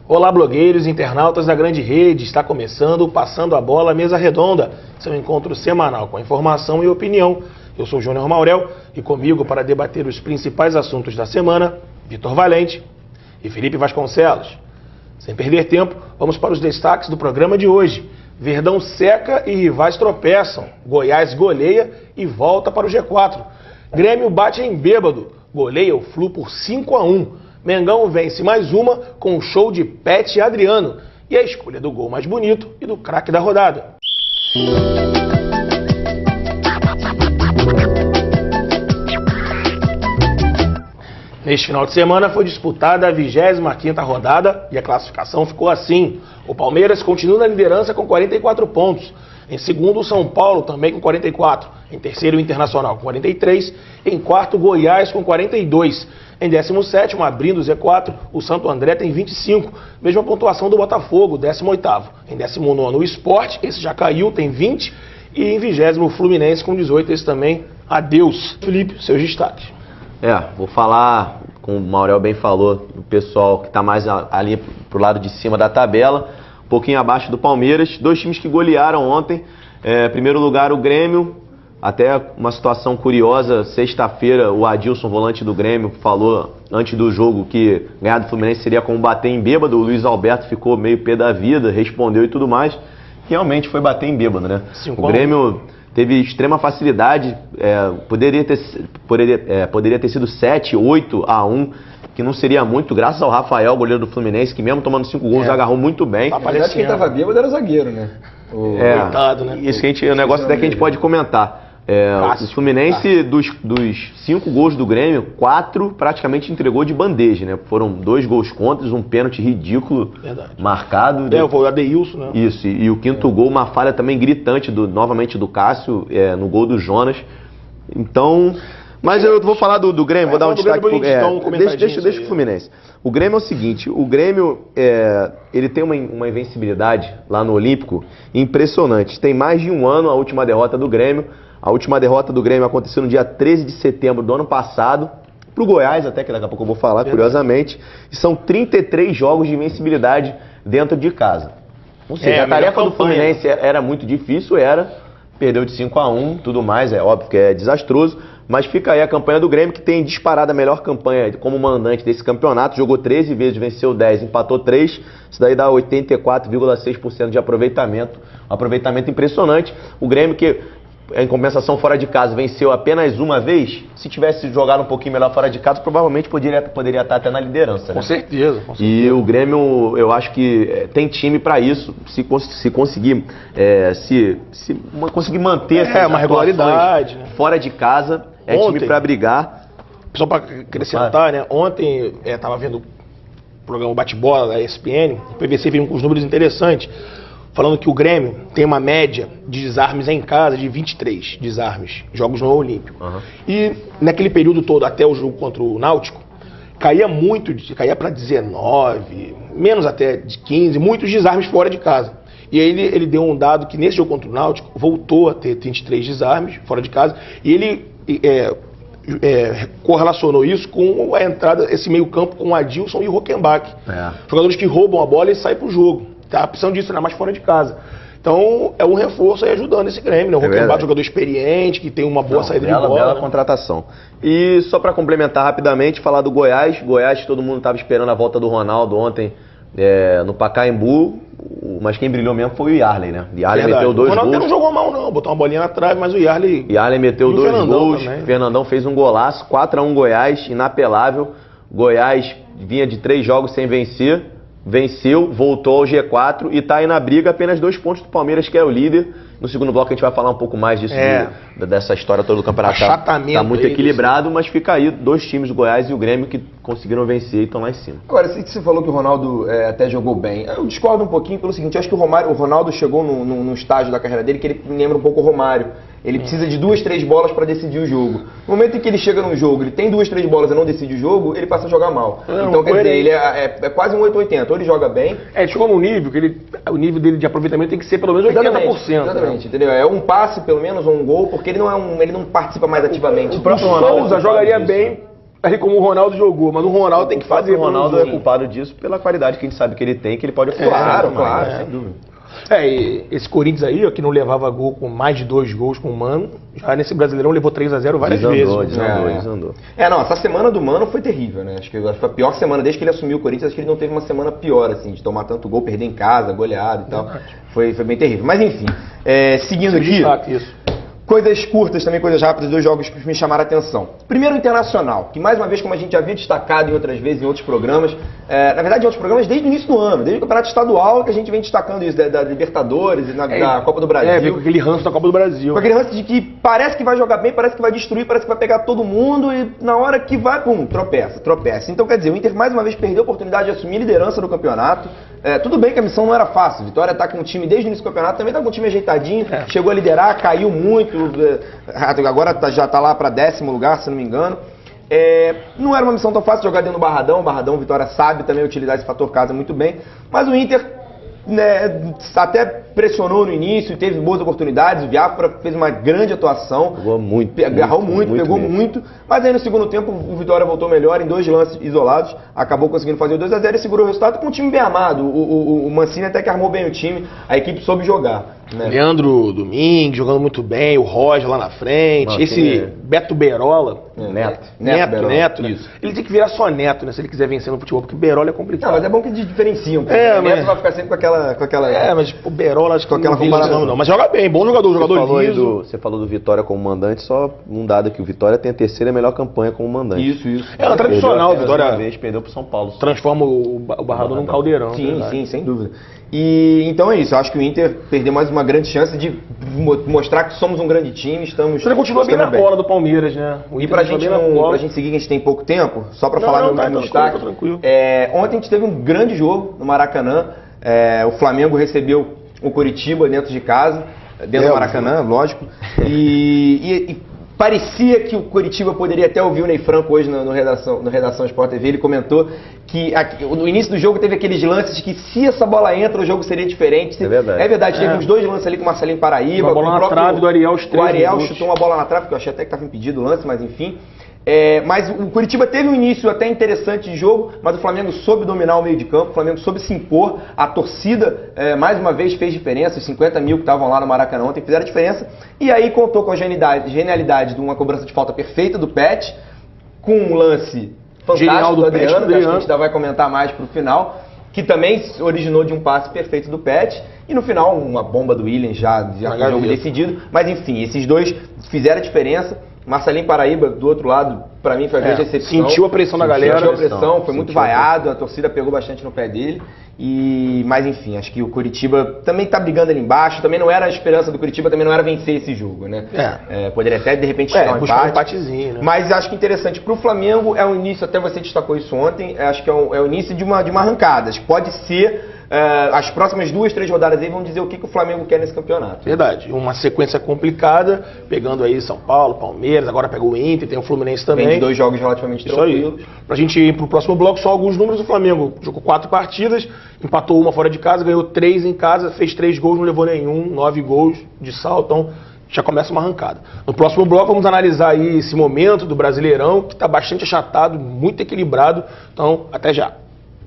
Olá, blogueiros e internautas da grande rede. Está começando o Passando a Bola Mesa Redonda, seu encontro semanal com informação e opinião. Eu sou Júnior Maurel e comigo para debater os principais assuntos da semana, Vitor Valente e Felipe Vasconcelos. Sem perder tempo, vamos para os destaques do programa de hoje. Verdão seca e rivais tropeçam. Goiás goleia e volta para o G4. Grêmio bate em bêbado, goleia o Flu por 5-1. Mengão vence mais uma com o show de Pet e Adriano e a escolha do gol mais bonito e do craque da rodada. Neste final de semana foi disputada a 25ª rodada e a classificação ficou assim. O Palmeiras continua na liderança com 44 pontos. Em segundo, o São Paulo também com 44. Em terceiro, o Internacional com 43. Em quarto, Goiás com 42. Em 17º, abrindo o Z4, o Santo André tem 25. Mesma pontuação do Botafogo, 18º. Em 19º, o Sport, esse já caiu, tem 20. E em 20º, o Fluminense com 18. Esse também, adeus. Felipe, seus destaques. Vou falar, como o Maurel bem falou, o pessoal que está mais ali pro lado de cima da tabela, um pouquinho abaixo do Palmeiras. Dois times que golearam ontem. Em primeiro lugar, o Grêmio. Até uma situação curiosa, sexta-feira o Adilson, volante do Grêmio, falou antes do jogo que ganhar do Fluminense seria como bater em bêbado. O Luiz Alberto ficou meio pé da vida, respondeu e tudo mais. Realmente foi bater em bêbado, né? O Grêmio teve extrema facilidade, poderia ter sido 7-8-1, que não seria muito, graças ao Rafael, goleiro do Fluminense, que mesmo tomando 5 gols agarrou muito bem. Na verdade, quem estava bêbado era o zagueiro, né? Coitado, né? Isso é um negócio até que a gente pode comentar. O Fluminense, dos 5 gols do Grêmio, 4 praticamente entregou de bandeja, né? Foram 2 gols contra, um pênalti ridículo marcado. Foi o Adeilson, né? Isso, e o quinto gol, uma falha também gritante, novamente do Cássio, no gol do Jonas. Então... Mas eu vou falar do Grêmio, vou dar um destaque pro... Deixa o Fluminense. O Grêmio é o seguinte, o Grêmio, ele tem uma invencibilidade lá no Olímpico impressionante. Tem mais de um ano a última derrota do Grêmio. A última derrota do Grêmio aconteceu no dia 13 de setembro do ano passado, pro Goiás até, que daqui a pouco eu vou falar, curiosamente. E são 33 jogos de invencibilidade dentro de casa. Ou seja, a tarefa do Fluminense era muito difícil, perdeu de 5-1, tudo mais, é óbvio que é desastroso. Mas fica aí a campanha do Grêmio, que tem disparado a melhor campanha como mandante desse campeonato. Jogou 13 vezes, venceu 10, empatou 3. Isso daí dá 84,6% de aproveitamento. Um aproveitamento impressionante. O Grêmio, que em compensação fora de casa, venceu apenas uma vez. Se tivesse jogado um pouquinho melhor fora de casa, provavelmente poderia estar até na liderança, né? Com certeza. E o Grêmio, eu acho que tem time para isso. Se conseguir conseguir manter uma regularidade, né? Fora de casa, time para brigar. Só para acrescentar, né? Ontem estava vendo o programa Bate-Bola da ESPN, o PVC veio com os números interessantes, falando que o Grêmio tem uma média de desarmes em casa de 23 desarmes, jogos no Olímpico. E naquele período todo, até o jogo contra o Náutico, caía para 19, menos até de 15, muitos desarmes fora de casa. E aí ele deu um dado que nesse jogo contra o Náutico voltou a ter 23 desarmes fora de casa, e ele correlacionou isso com a entrada, esse meio campo com o Adilson e o Rockenbach. Jogadores que roubam a bola e saem pro jogo. Tá precisando disso, ainda mais fora de casa. Então, é um reforço aí ajudando esse Grêmio, né? O Rockenbach, jogador experiente, que tem uma boa saída de bola. Bela contratação. E só para complementar rapidamente, falar do Goiás. Goiás, todo mundo estava esperando a volta do Ronaldo ontem no Pacaembu, mas quem brilhou mesmo foi o Yarley, né? O Yarley meteu 2 gols. O Ronaldo não jogou mal não, botou uma bolinha na trave, mas o Yarley meteu 2 gols, também. Fernandão fez um golaço, 4-1 Goiás, inapelável. Goiás vinha de 3 jogos sem vencer. Venceu, voltou ao G4 e está aí na briga, apenas 2 pontos do Palmeiras, que é o líder. No segundo bloco a gente vai falar um pouco mais disso, dessa história toda do campeonato. Está muito equilibrado, mas fica aí 2 times, o Goiás e o Grêmio, que conseguiram vencer e estão lá em cima. Agora, você falou que o Ronaldo até jogou bem. Eu discordo um pouquinho pelo seguinte, eu acho que o Ronaldo chegou num estágio da carreira dele que ele me lembra um pouco o Romário. Ele precisa de 2, 3 bolas para decidir o jogo. No momento em que ele chega num jogo, ele tem 2, 3 bolas e não decide o jogo, ele passa a jogar mal. Então, quer dizer, ele é quase um 880. Ou ele joga bem... Ele chegou num nível que o nível dele de aproveitamento tem que ser pelo menos 80%. Exatamente, entendeu? É um passe, pelo menos, ou um gol, porque ele não participa mais ativamente. O próprio Souza jogaria bem ali como o Ronaldo jogou, mas o Ronaldo tem que fazer. O Ronaldo é culpado disso pela qualidade que a gente sabe que ele tem, que ele pode atuar. Claro, sem dúvida. E esse Corinthians aí, ó, que não levava gol com mais de 2 gols com o Mano, já nesse Brasileirão levou 3-0 várias vezes. Desandou. Não, essa semana do Mano foi terrível, né? Acho que foi a pior semana desde que ele assumiu o Corinthians. Acho que ele não teve uma semana pior, assim, de tomar tanto gol, perder em casa, goleado e tal. Foi bem terrível. Mas enfim, seguindo aqui. Isso. Coisas curtas também, coisas rápidas, 2 jogos que me chamaram a atenção. Primeiro, o Internacional, que mais uma vez, como a gente já havia destacado em outras vezes, em outros programas, na verdade em outros programas desde o início do ano, desde o Campeonato Estadual, que a gente vem destacando isso, da Libertadores e da Copa do Brasil. Vem com aquele ranço da Copa do Brasil. Com aquele ranço de que parece que vai jogar bem, parece que vai destruir, parece que vai pegar todo mundo e na hora que vai, pum, tropeça. Então, quer dizer, o Inter mais uma vez perdeu a oportunidade de assumir a liderança do campeonato. Tudo bem que a missão não era fácil. Vitória está com um time desde o início do campeonato, também está com um time ajeitadinho, chegou a liderar, caiu muito, agora já está lá para 10º lugar, se não me engano. Não era uma missão tão fácil jogar dentro do Barradão. O Barradão, Vitória sabe também utilizar esse fator casa muito bem, mas o Inter, né, até pressionou no início e teve boas oportunidades. O Biafra fez uma grande atuação. Pegou muito. Agarrou muito, pegou muito. Mas aí no segundo tempo o Vitória voltou melhor em 2 lances isolados. Acabou conseguindo fazer o 2-0 e segurou o resultado com um time bem armado. O Mancini até que armou bem o time. A equipe soube jogar. Né? Leandro Domingues jogando muito bem, o Roger lá na frente, esse Beto Berola, Neto, isso. Ele tem que virar só Neto, né, se ele quiser vencer no futebol, porque o Berola é complicado. Não, mas é bom que diferenciam, porque o Neto vai ficar sempre com aquela... mas o Berola acho que com aquela comparação não, mas joga bem, bom jogador liso. Você falou do Vitória como mandante, só um dado que o Vitória tem a 3ª melhor campanha como mandante. Isso. É tradicional, o Vitória uma vez perdeu pro São Paulo. Transforma o Barradão num caldeirão. Sim, sem dúvida. E então é isso, eu acho que o Inter perdeu mais uma grande chance de mostrar que somos um grande time, estamos... Ele continua bem na bola do Palmeiras, né? E pra gente seguir, que a gente tem pouco tempo, só pra falar do último destaque, ontem a gente teve um grande jogo no Maracanã, o Flamengo recebeu o Coritiba dentro de casa, dentro do Maracanã, lógico, e parecia que o Coritiba poderia até ouvir o Ney Franco hoje no Redação Sport TV. Ele comentou que no início do jogo teve aqueles lances que se essa bola entra, o jogo seria diferente. É verdade. É verdade, teve uns 2 lances ali com o Marcelinho Paraíba. Uma bola na trave do Ariel, o Ariel chutou uma bola na trave, que eu achei até que estava impedido o lance, mas enfim. Mas o Coritiba teve um início até interessante de jogo, mas o Flamengo soube dominar o meio de campo, o Flamengo soube se impor, a torcida mais uma vez fez diferença, os 50 mil que estavam lá no Maracanã ontem fizeram diferença, e aí contou com a genialidade de uma cobrança de falta perfeita do Pet, com um lance fantástico do Adriano, que a gente ainda vai comentar mais pro final, que também originou de um passe perfeito do Pet, e no final uma bomba do Willian já com o jogo decidido, mas enfim, esses dois fizeram a diferença. Marcelinho Paraíba, do outro lado, pra mim foi a grande exceção. Sentiu a pressão da galera. Sentiu a pressão, foi muito vaiado, a torcida pegou bastante no pé dele. Mas enfim, acho que o Coritiba também tá brigando ali embaixo, também não era a esperança do Coritiba, também não era vencer esse jogo, né? Poderia até de repente chegar um empatezinho, né? Mas acho que interessante, pro Flamengo é o início, até você destacou isso ontem, acho que é o início de uma arrancada. Acho que pode ser... as próximas 2, 3 rodadas aí vão dizer o que o Flamengo quer nesse campeonato. Verdade, uma sequência complicada, pegando aí São Paulo, Palmeiras, agora pega o Inter, tem o Fluminense também. Vem de 2 jogos relativamente tranquilos. Pra gente ir pro próximo bloco, só alguns números. O Flamengo jogou 4 partidas, empatou 1 fora de casa, ganhou 3 em casa, fez 3 gols, não levou nenhum, 9 gols de salto, então já começa uma arrancada. No próximo bloco vamos analisar aí esse momento do Brasileirão, que está bastante achatado, muito equilibrado, então até já.